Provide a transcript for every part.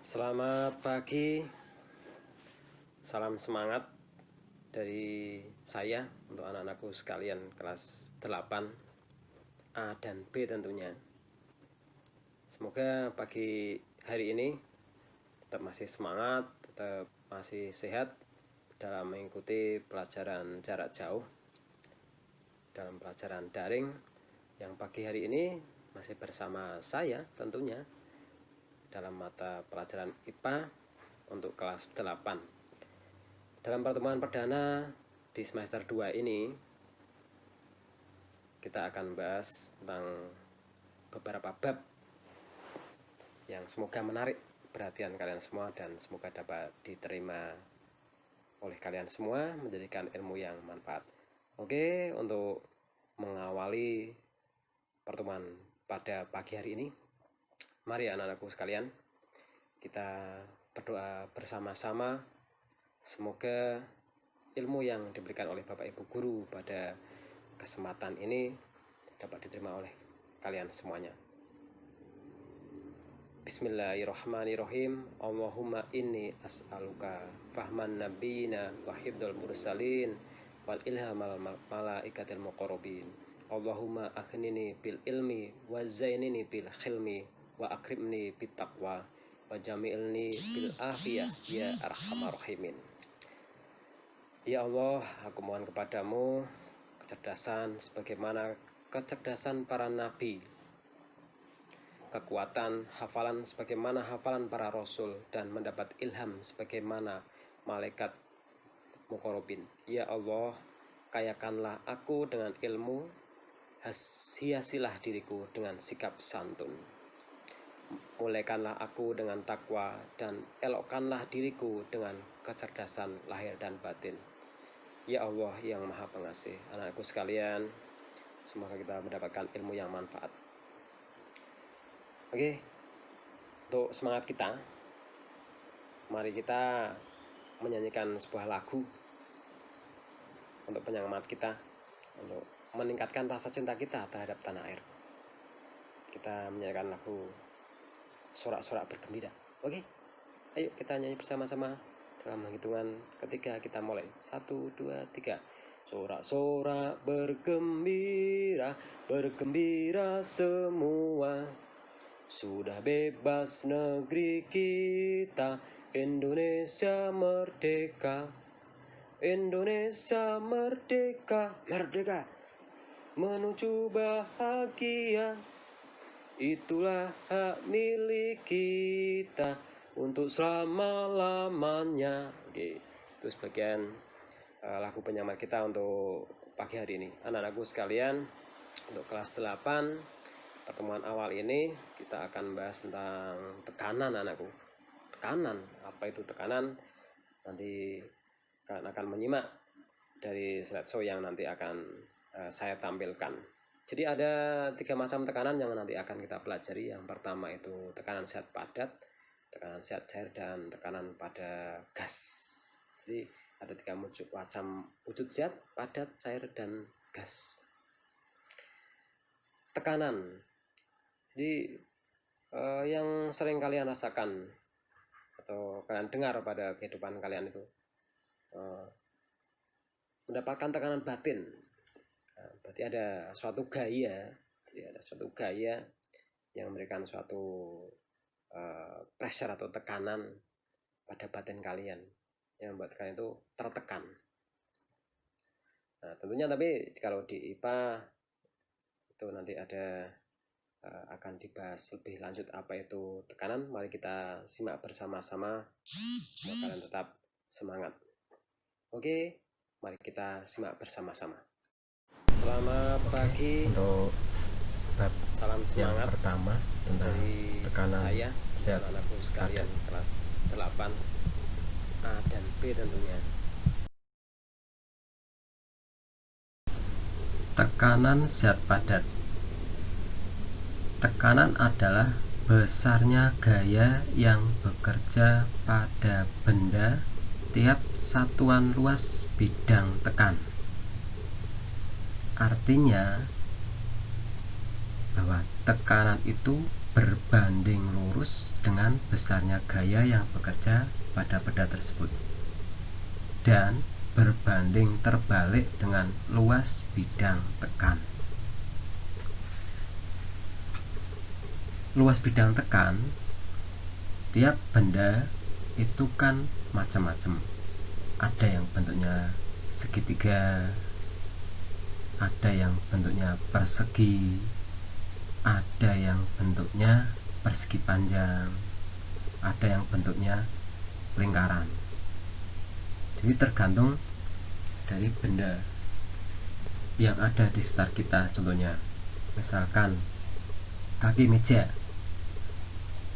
Selamat pagi, salam semangat dari saya untuk anak-anakku sekalian kelas 8 A dan B tentunya. Semoga pagi hari ini tetap masih semangat, tetap masih sehat dalam mengikuti pelajaran jarak jauh, dalam pelajaran daring yang pagi hari ini masih bersama saya tentunya dalam mata pelajaran IPA untuk kelas 8. Dalam pertemuan perdana di semester 2 ini kita akan bahas tentang beberapa bab yang semoga menarik perhatian kalian semua dan semoga dapat diterima oleh kalian semua, menjadikan ilmu yang manfaat. Oke, untuk mengawali pertemuan pada pagi hari ini, mari anak-anakku sekalian, kita berdoa bersama-sama. Semoga ilmu yang diberikan oleh Bapak Ibu Guru pada kesempatan ini dapat diterima oleh kalian semuanya. Bismillahirrahmanirrahim. Allahumma inni as'aluka fahman nabiyina wa hifdzal mursalin wal ilhamal malaikatil muqarrabin. Allahumma aghnini bil ilmi wa zainini bil khilmi wa akrimni bit taqwa wa jami'ilni bil afiyah ya arhamar rahimin. Ya Allah, aku mohon kepadamu kecerdasan sebagaimana kecerdasan para nabi, kekuatan hafalan sebagaimana hafalan para rasul, dan mendapat ilham sebagaimana malaikat muqarrabin. Ya Allah, kayakanlah aku dengan ilmu, hiasilah diriku dengan sikap santun. Mulaikanlah aku dengan takwa dan elokkanlah diriku dengan kecerdasan lahir dan batin. Ya Allah yang Maha Pengasih, anak-anakku sekalian, semoga kita mendapatkan ilmu yang manfaat. Oke, untuk semangat kita, mari kita menyanyikan sebuah lagu untuk penyemangat kita, untuk meningkatkan rasa cinta kita terhadap tanah air. Kita menyanyikan lagu Sorak-sorak bergembira. Oke, ayo kita nyanyi bersama-sama. Dalam hitungan ketiga kita mulai. 1, 2, 3. Sorak-sorak bergembira, bergembira semua. Sudah bebas negeri kita, Indonesia merdeka. Indonesia merdeka, merdeka, menuju bahagia. Itulah hak milik kita untuk selama-lamanya. Oke, itu sebagian lagu penyemangat kita untuk pagi hari ini. Anak-anakku sekalian, untuk kelas 8 pertemuan awal ini kita akan bahas tentang tekanan, anakku. Tekanan, apa itu tekanan? Nanti kalian akan menyimak dari slideshow yang nanti akan saya tampilkan. Jadi ada 3 macam tekanan yang nanti akan kita pelajari. Yang pertama itu tekanan zat padat, tekanan zat cair, dan tekanan pada gas. Jadi ada 3 macam wujud zat, padat, cair, dan gas. Tekanan. Jadi yang sering kalian rasakan atau kalian dengar pada kehidupan kalian itu mendapatkan tekanan batin. Berarti ada suatu gaya, jadi ada suatu gaya yang memberikan suatu pressure atau tekanan pada batin kalian yang membuat kalian itu tertekan. Nah, tentunya tapi kalau di IPA itu nanti ada akan dibahas lebih lanjut apa itu tekanan. Mari kita simak bersama-sama, semoga kalian tetap semangat. Oke, mari kita simak bersama-sama. Selamat pagi. Untuk bab salam semangat yang pertama tentang dari tekanan saya dan anakku sekalian kelas 8 A dan B tentunya. Tekanan zat padat. Tekanan adalah besarnya gaya yang bekerja pada benda tiap satuan luas bidang tekan. Artinya bahwa tekanan itu berbanding lurus dengan besarnya gaya yang bekerja pada benda tersebut, dan berbanding terbalik dengan luas bidang tekan. Luas bidang tekan tiap benda itu kan macam-macam. Ada yang bentuknya segitiga, ada yang bentuknya persegi, ada yang bentuknya persegi panjang, ada yang bentuknya lingkaran. Jadi tergantung dari benda yang ada di sekitar kita. Contohnya misalkan kaki meja.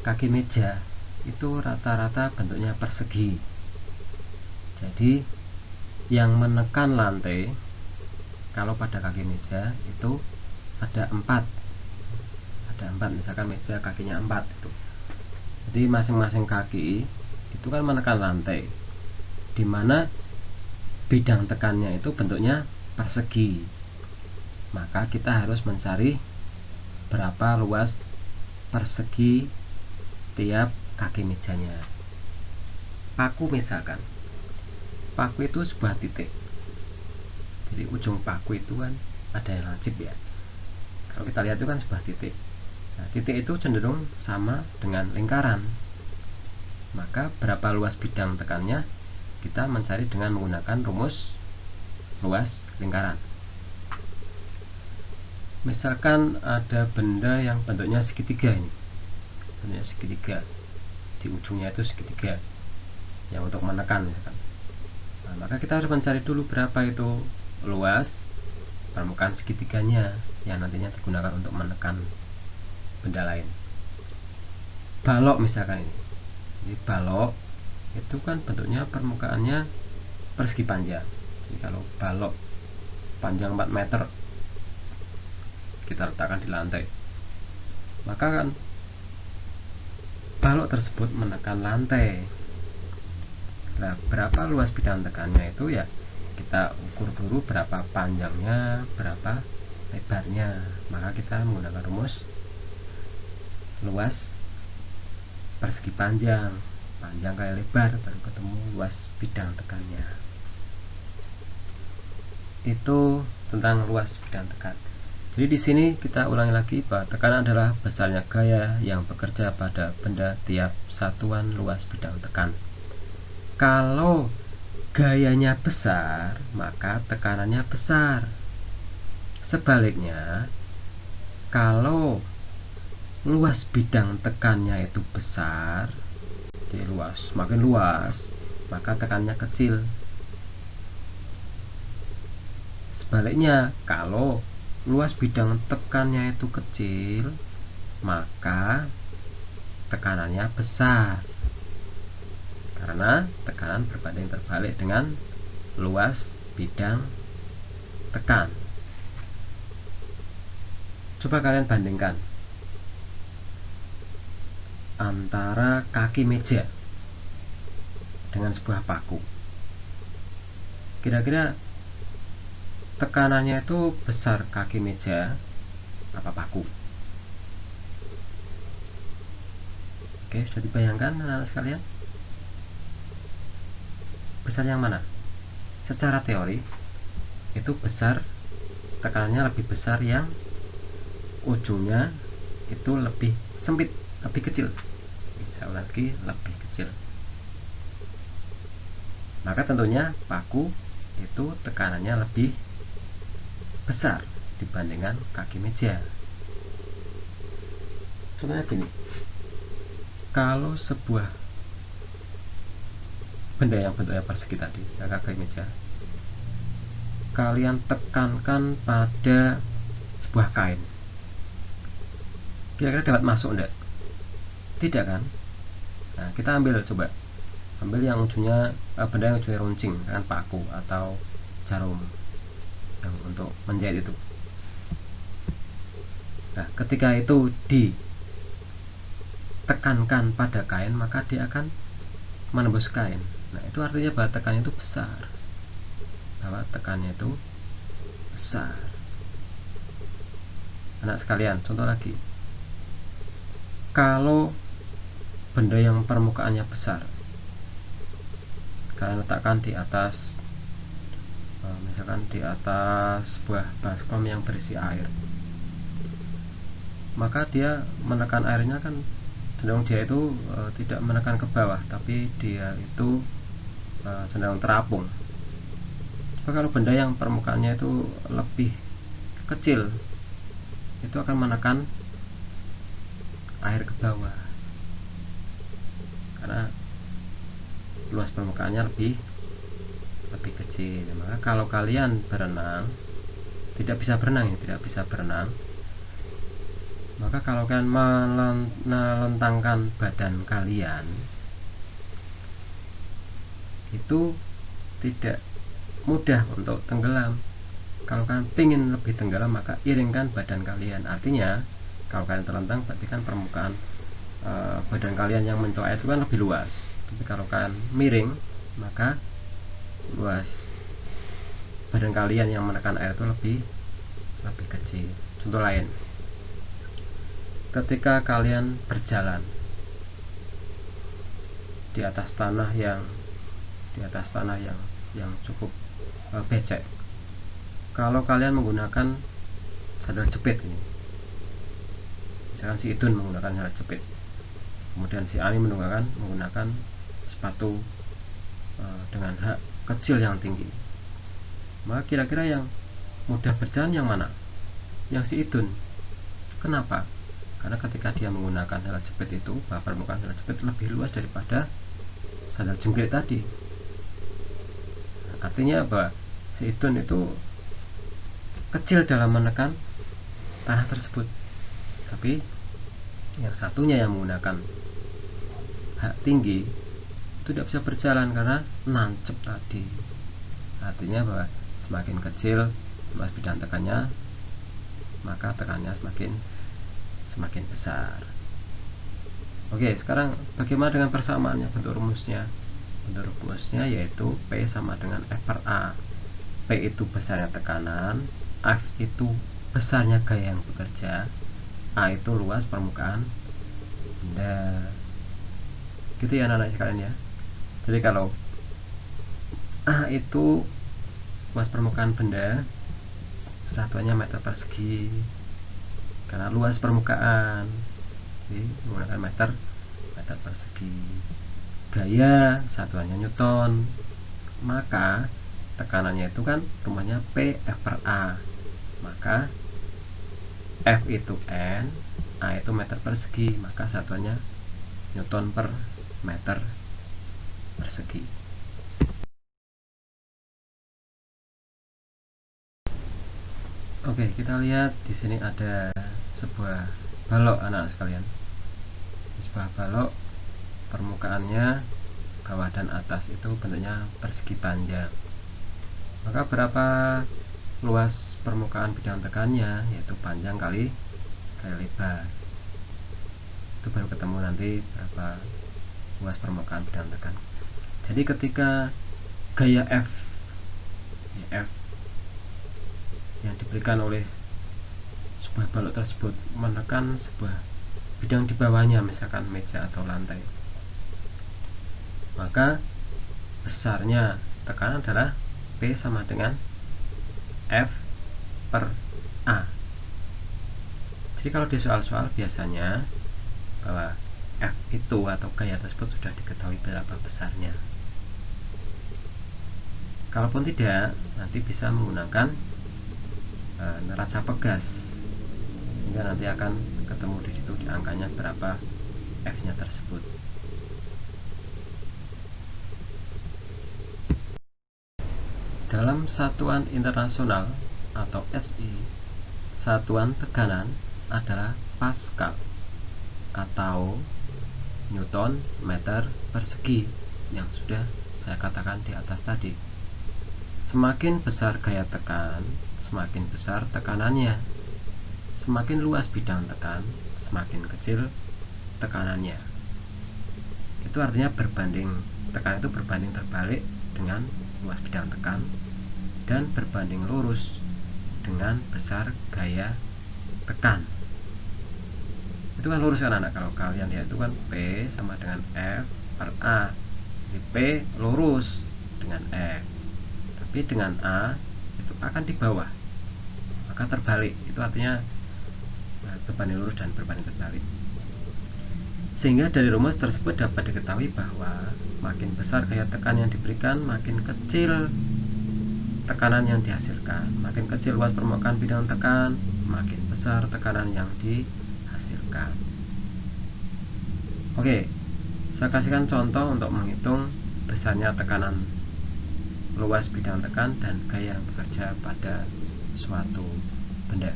Kaki meja itu rata-rata bentuknya persegi. Jadi yang menekan lantai kalau pada kaki meja itu ada 4. Ada 4, misalkan meja kakinya 4 itu. Jadi masing-masing kaki itu kan menekan lantai, dimana bidang tekannya itu bentuknya persegi. Maka kita harus mencari berapa luas persegi tiap kaki mejanya. Paku misalkan, paku itu sebuah titik. Jadi ujung paku itu kan ada yang lancip ya. Kalau kita lihat itu kan sebuah titik. Nah, titik itu cenderung sama dengan lingkaran. Maka berapa luas bidang tekannya kita mencari dengan menggunakan rumus luas lingkaran. Misalkan ada benda yang bentuknya segitiga ini. Bentuknya segitiga. Di ujungnya itu segitiga. Yang untuk menekan misalkan. Nah, maka kita harus mencari dulu berapa itu luas permukaan segitiganya yang nantinya digunakan untuk menekan benda lain. Balok misalkan ini. Jadi balok itu kan bentuknya permukaannya persegi panjang. Jadi kalau balok panjang 4 meter kita letakkan di lantai, maka kan balok tersebut menekan lantai. Nah, berapa luas bidang tekannya itu ya kita ukur dulu berapa panjangnya, berapa lebarnya. Maka kita menggunakan rumus luas persegi panjang, panjang kali lebar, baru ketemu luas bidang tekannya. Itu tentang luas bidang tekan. Jadi di sini kita ulangi lagi bahwa tekanan adalah besarnya gaya yang bekerja pada benda tiap satuan luas bidang tekan. Kalau gayanya besar, maka tekanannya besar. Sebaliknya, kalau luas bidang tekannya itu besar, jadi luas, makin luas, maka tekanannya kecil. Sebaliknya, kalau luas bidang tekannya itu kecil, maka tekanannya besar. Karena tekanan berbanding terbalik dengan luas bidang tekan. Coba kalian bandingkan antara kaki meja dengan sebuah paku. Kira-kira tekanannya itu besar kaki meja apa paku? Oke, sudah dibayangkan anak-anak sekalian? Besar yang mana? Secara teori itu besar, tekanannya lebih besar yang ujungnya itu lebih sempit, lebih kecil. Saya ulang lagi, lebih kecil. Maka tentunya paku itu tekanannya lebih besar dibandingkan kaki meja. Contohnya gini, kalau sebuah benda yang bentuknya persegi tadi, kaki meja, kalian tekankan pada sebuah kain, kira-kira dapat masuk enggak? Tidak kan? Nah, kita coba ambil yang ujungnya benda yang ujungnya runcing, kan paku atau jarum yang untuk menjahit itu. Nah, ketika itu ditekankan pada kain, maka dia akan menembus kain. Nah, itu artinya bahwa tekannya itu besar. Bahwa tekannya itu besar. Anak sekalian, contoh lagi. kalau benda yang permukaannya besar kalian letakkan di atas misalkan di atas sebuah baskom yang berisi air, maka dia menekan airnya kan cenderung dia itu tidak menekan ke bawah, tapi dia itu cenderung terapung. Coba kalau benda yang permukaannya itu lebih kecil, itu akan menekan air ke bawah karena luas permukaannya lebih kecil. Maka kalau kalian berenang tidak bisa berenang, maka kalau kalian melentangkan badan kalian itu tidak mudah untuk tenggelam. Kalau kalian ingin lebih tenggelam, maka iringkan badan kalian. Artinya kalau kalian terlentang berarti kan permukaan badan kalian yang menyentuh air itu kan lebih luas. Tapi kalau kalian miring, maka luas badan kalian yang menekan air itu lebih kecil. Contoh lain, ketika kalian berjalan di atas tanah yang cukup becek, kalau kalian menggunakan sandal jepit ini, misalkan si Idun menggunakan sandal jepit, kemudian si Ani menggunakan sepatu dengan hak kecil yang tinggi, maka kira-kira yang mudah berjalan yang mana? Yang si Idun. Kenapa? Karena ketika dia menggunakan sandal jepit itu, permukaan sandal jepit lebih luas daripada sandal jengkrik tadi. Artinya apa? Si Idun itu kecil dalam menekan tanah tersebut, tapi yang satunya yang menggunakan hak tinggi itu tidak bisa berjalan karena nancep tadi. Artinya bahwa semakin kecil luas bidang tekannya, maka tekannya semakin besar. Oke, sekarang bagaimana dengan persamaannya, bentuk rumusnya? Bentuk rumusnya yaitu P sama dengan F per A. P itu besarnya tekanan, F itu besarnya gaya yang bekerja, A itu luas permukaan benda. Gitu ya anak-anak sekalian ya. Jadi kalau A itu luas permukaan benda, satuannya meter persegi karena luas permukaan, jadi menggunakan meter persegi. Gaya satuannya Newton, maka tekanannya itu kan rumahnya P F per A, maka F itu N, A itu meter persegi, maka satuannya Newton per meter persegi. Oke, kita lihat di sini ada sebuah balok anak sekalian. Sebuah balok, permukaannya bawah dan atas itu bentuknya persegi panjang. Maka berapa luas permukaan bidang tekannya, yaitu panjang kali lebar. Itu baru ketemu nanti berapa luas permukaan bidang tekan. Jadi ketika gaya F yang diberikan oleh sebuah balok tersebut menekan sebuah bidang di bawahnya, misalkan meja atau lantai, maka besarnya tekanan adalah P sama dengan F per A. Jadi kalau di soal-soal biasanya bahwa F itu atau gaya tersebut sudah diketahui berapa besarnya. Kalaupun tidak, nanti bisa menggunakan neraca pegas, sehingga nanti akan ketemu di situ di angkanya berapa F-nya tersebut. Dalam satuan internasional atau SI, satuan tekanan adalah Pascal atau Newton meter persegi yang sudah saya katakan di atas tadi. Semakin besar gaya tekan, semakin besar tekanannya. Semakin luas bidang tekan, semakin kecil tekanannya. Itu artinya tekan itu berbanding terbalik dengan luas bidang tekan dan berbanding lurus dengan besar gaya tekan. itu kan lurus kan anak. Kalau kalian lihat itu kan P sama dengan F per A. Jadi P lurus dengan F, tapi dengan A itu akan di bawah, maka terbalik. Itu artinya berbanding lurus dan berbanding terbalik. Sehingga dari rumus tersebut dapat diketahui bahwa makin besar gaya tekan yang diberikan, makin kecil tekanan yang dihasilkan. Makin kecil luas permukaan bidang tekan, makin besar tekanan yang dihasilkan. Oke, saya kasihkan contoh untuk menghitung besarnya tekanan luas bidang tekan dan gaya yang bekerja pada suatu benda.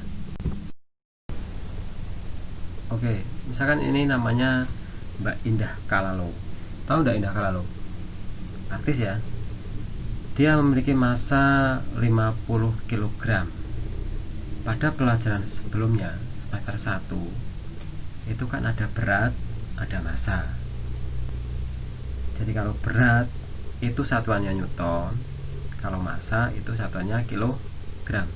Oke, misalkan ini namanya Mbak Indah Kalalo. Tahu Mbak Indah Kalalo? Artis ya. Dia memiliki massa 50 kg. Pada pelajaran sebelumnya, semester 1, itu kan ada berat, ada massa. Jadi kalau berat itu satuannya Newton, kalau massa itu satuannya kilogram.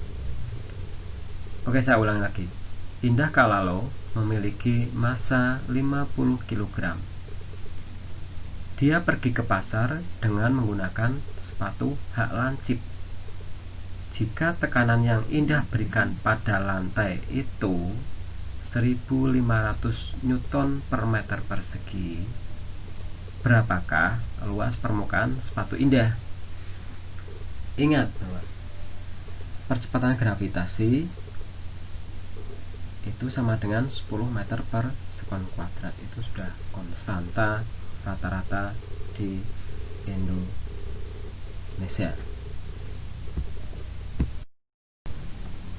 Oke, saya ulang lagi. Indah Kalalo memiliki massa 50 kg. Dia pergi ke pasar dengan menggunakan sepatu hak lancip. Jika tekanan yang Indah berikan pada lantai itu 1500 Newton per meter persegi, berapakah luas permukaan sepatu Indah? Ingat bahwa percepatan gravitasi itu sama dengan 10 meter per sekon kuadrat. Itu sudah konstanta rata-rata di Indonesia.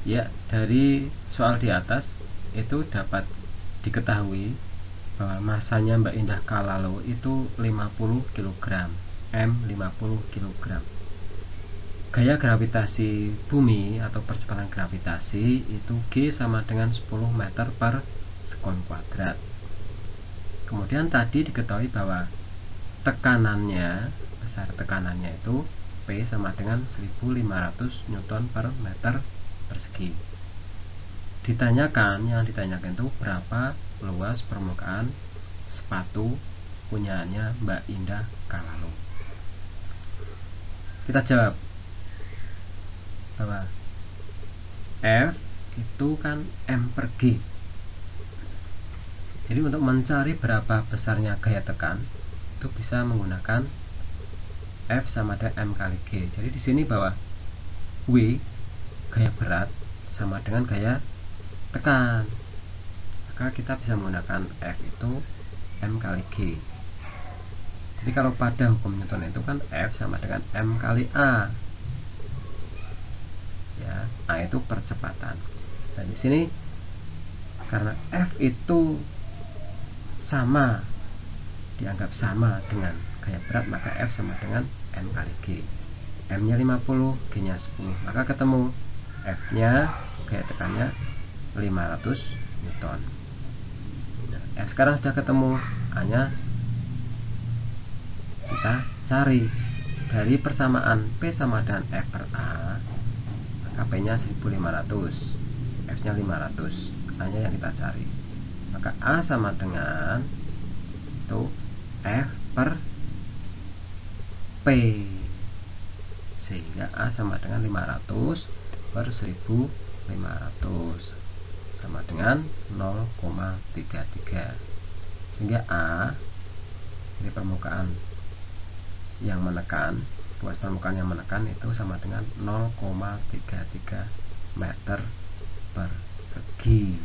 Ya, dari soal di atas itu dapat diketahui bahwa masanya Mbak Indah Kalalo itu 50 kg, M 50 kg. Gaya gravitasi bumi atau percepatan gravitasi itu G sama dengan 10 meter per sekon kuadrat. Kemudian tadi diketahui bahwa tekanannya, besar tekanannya itu P sama dengan 1500 Newton per meter persegi. Yang ditanyakan itu berapa luas permukaan sepatu punyaannya Mbak Indah Kalalo. Kita jawab bahwa F itu kan M per G. Jadi untuk mencari berapa besarnya gaya tekan itu bisa menggunakan F sama dengan M kali G. Jadi di sini bahwa W gaya berat sama dengan gaya tekan, maka kita bisa menggunakan F itu M kali G. Jadi kalau pada hukum Newton itu kan F sama dengan M kali A. Ya, A itu percepatan. Dan di sini karena F itu sama, dianggap sama dengan gaya berat, maka F sama dengan M kali G. M nya 50, G nya 10, maka ketemu F nya gaya tekannya 500 Newton. Nah, F sekarang sudah ketemu, A nya kita cari dari persamaan P sama dengan F per A, maka P nya 1500, F nya 500, A nya yang kita cari, maka A sama dengan itu F per P, sehingga A sama dengan 500 per 1500 sama dengan 0,33, sehingga A ini permukaan yang menekan, luas permukaan yang menekan itu sama dengan 0,33 meter persegi.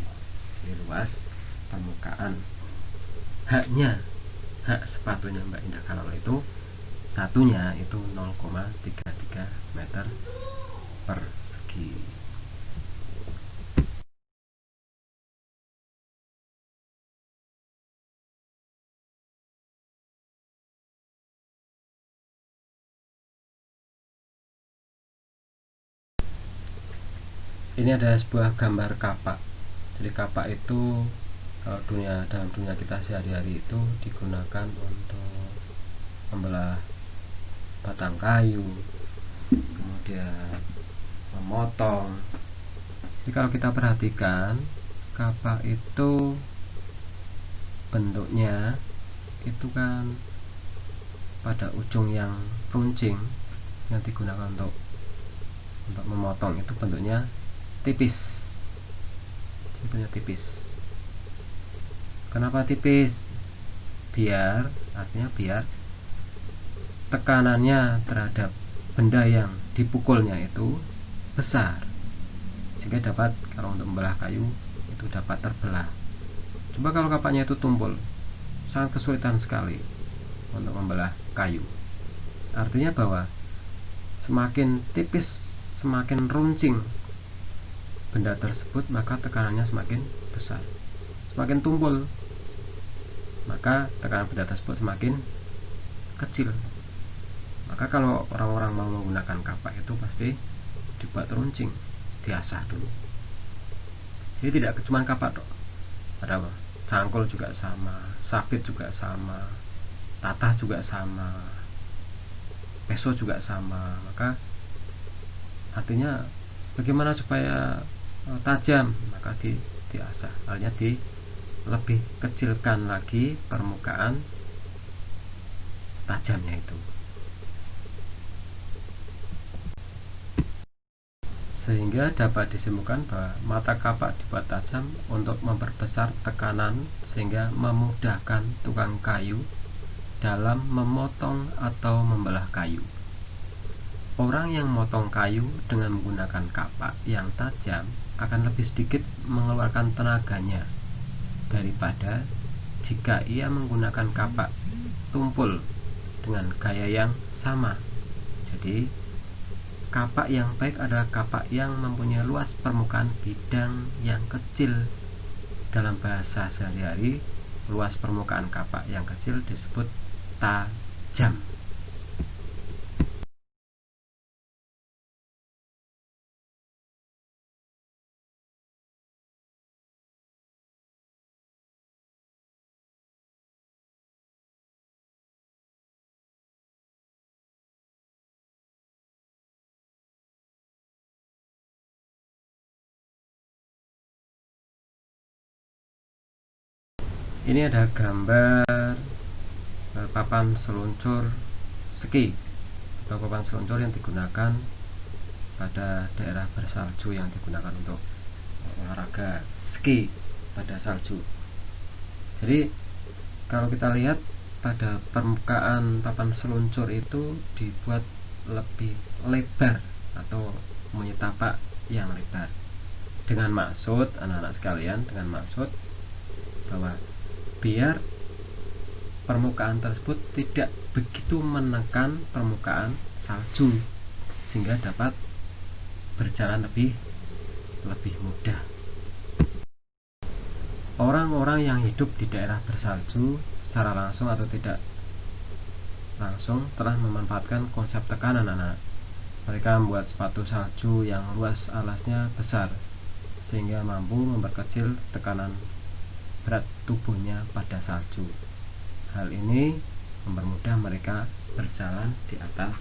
Jadi luas permukaan haknya, hak sepatunya Mbak Indah Kalalo itu satunya itu 0,33 meter persegi. Ini ada sebuah gambar kapak. Jadi kapak itu dalam dunia kita sehari-hari itu digunakan untuk membelah batang kayu, kemudian memotong. Jadi kalau kita perhatikan, kapak itu bentuknya itu kan pada ujung yang runcing yang digunakan untuk memotong itu bentuknya tipis. Bentuknya tipis. Kenapa tipis? Artinya biar tekanannya terhadap benda yang dipukulnya itu besar, sehingga dapat, kalau untuk membelah kayu itu dapat terbelah. Coba kalau kapaknya itu tumpul, sangat kesulitan sekali untuk membelah kayu. Artinya bahwa semakin tipis, semakin runcing benda tersebut, maka tekanannya semakin besar. Semakin tumpul, maka tekanan benda tersebut semakin kecil. Maka kalau orang-orang mau menggunakan kapak itu pasti dibuat runcing, diasah dulu. Jadi tidak cuma kapak dok, ada apa? Cangkul juga sama, sabit juga sama, tatah juga sama, peso juga sama. Maka artinya bagaimana supaya tajam, maka diasah, artinya lebih kecilkan lagi permukaan tajamnya itu, sehingga dapat disimpulkan bahwa mata kapak dibuat tajam untuk memperbesar tekanan sehingga memudahkan tukang kayu dalam memotong atau membelah kayu. Orang yang memotong kayu dengan menggunakan kapak yang tajam akan lebih sedikit mengeluarkan tenaganya daripada jika ia menggunakan kapak tumpul dengan gaya yang sama. Jadi kapak yang baik adalah kapak yang mempunyai luas permukaan bidang yang kecil. Dalam bahasa sehari-hari, luas permukaan kapak yang kecil disebut tajam. Ini ada gambar papan seluncur ski atau papan seluncur yang digunakan pada daerah bersalju, yang digunakan untuk olahraga ski pada salju. Jadi kalau kita lihat pada permukaan papan seluncur itu dibuat lebih lebar atau mempunyai tapak yang lebar, dengan maksud anak-anak sekalian, dengan maksud bahwa biar permukaan tersebut tidak begitu menekan permukaan salju, sehingga dapat berjalan lebih mudah. Orang-orang yang hidup di daerah bersalju secara langsung atau tidak langsung telah memanfaatkan konsep tekanan anak. Mereka membuat sepatu salju yang luas alasnya besar, sehingga mampu memperkecil tekanan berat tubuhnya pada salju. Hal ini mempermudah mereka berjalan di atas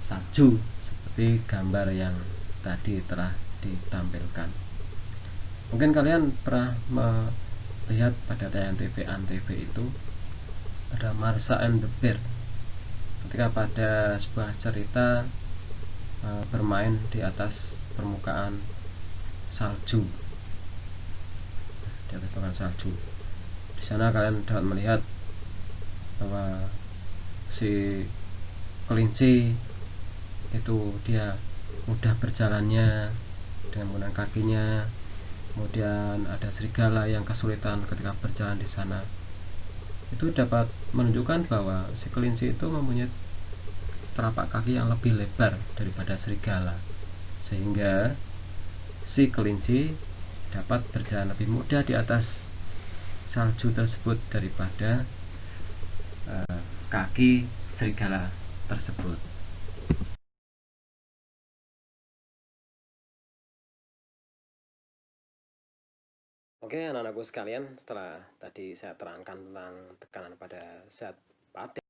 salju, seperti gambar yang tadi telah ditampilkan. Mungkin kalian pernah melihat pada tayangan TV Antv itu ada Marsha and the Bear, ketika pada sebuah cerita bermain di atas permukaan salju. Di atas permukaan salju, di sana kalian dapat melihat bahwa si kelinci itu dia mudah berjalannya dengan menggunakan kakinya. Kemudian ada serigala yang kesulitan ketika berjalan di sana. Itu dapat menunjukkan bahwa si kelinci itu mempunyai telapak kaki yang lebih lebar daripada serigala, sehingga si kelinci dapat berjalan lebih mudah di atas salju tersebut daripada kaki serigala tersebut. Oke anak-anakku sekalian, setelah tadi saya terangkan tentang tekanan pada zat padat